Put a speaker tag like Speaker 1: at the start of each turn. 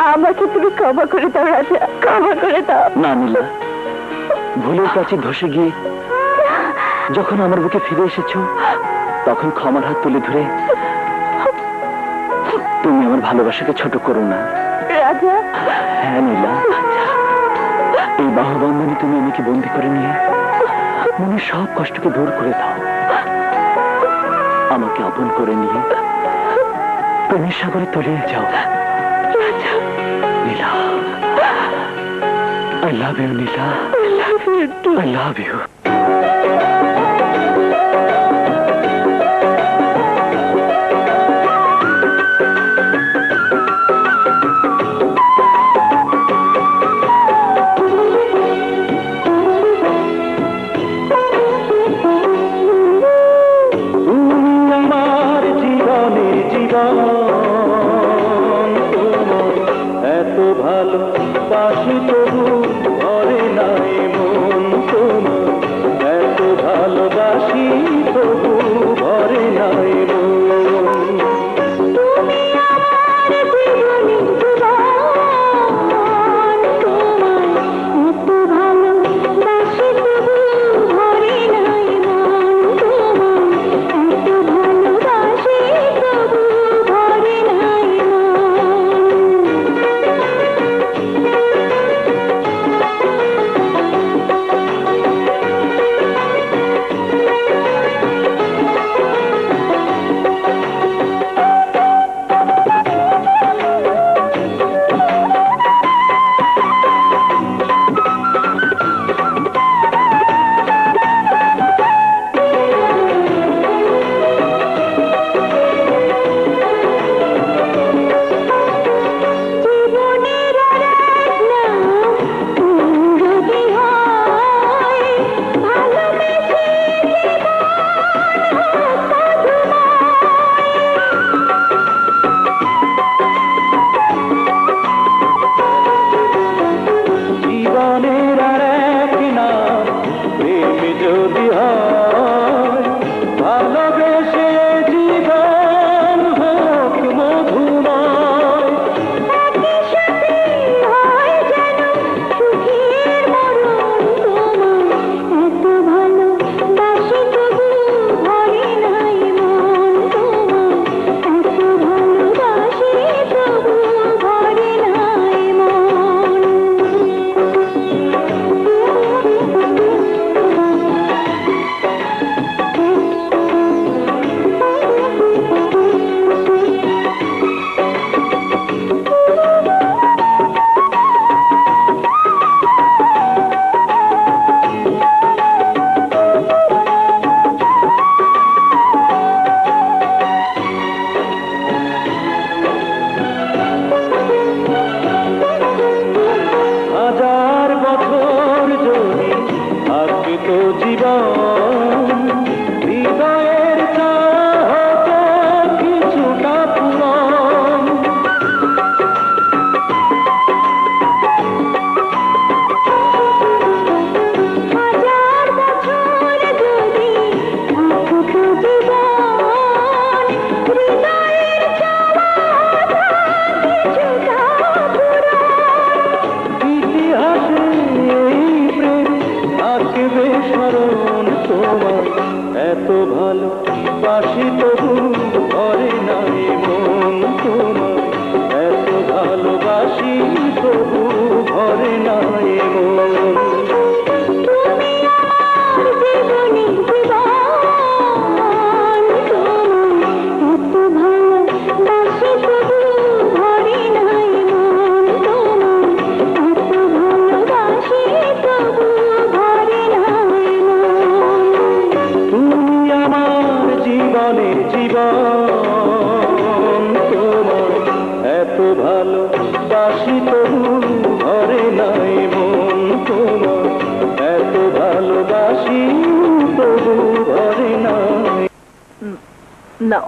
Speaker 1: আমাকে তুমি ক্ষমা করে দাও রাজা, ক্ষমা করে দাও।
Speaker 2: না নীলা, ভুলের কাছে ধসে গিয়ে যখন আমার বুকে ফিরে এসেছো, তখন ক্ষমার হাত তুলে ধরে তুমি আমার ভালোবাসাকে ছোট করো না
Speaker 1: রাজা।
Speaker 2: হ্যাঁ নীলা, এই বাহুবন্ধনে তুমি আমাকে বন্দি করে নিয়ে মনের সব কষ্টকে দূর করে দাও। আমাকে আপন করে নিয়ে প্রেমের সাগরে তলিয়ে যাও নীলা। I love you, Nila.
Speaker 1: I love you too.
Speaker 2: I love you. ভালোবাসি তবু ভরে নাই মন তোমার, এত ভালোবাসি তবু ভরে নাই মন।
Speaker 1: তুমি আমার জীবনে জীবন, তোমার এত ভালোবাসি তবু ভরে নাই মন, তোমার এত ভালোবাসি তবু ভরে নাই মন।
Speaker 2: এত ভালোবাসি তবু ভরে নাই মন তোমার, এত ভালোবাসি তবু ভরে নাই মন।
Speaker 1: তুমি আমার জীবনে জীবন, তোমার এত ভালোবাসি তবু ভরে নাই মন, তোমার এত ভালোবাসি তবু ভরে নাই মন।
Speaker 2: তুমি আমার জীবনে জীবন, তোমার এত ভালোবাসি তবু ভরে নাই মন, তোমার এত ভালোবাসি তবু ভরে নাই।
Speaker 1: No.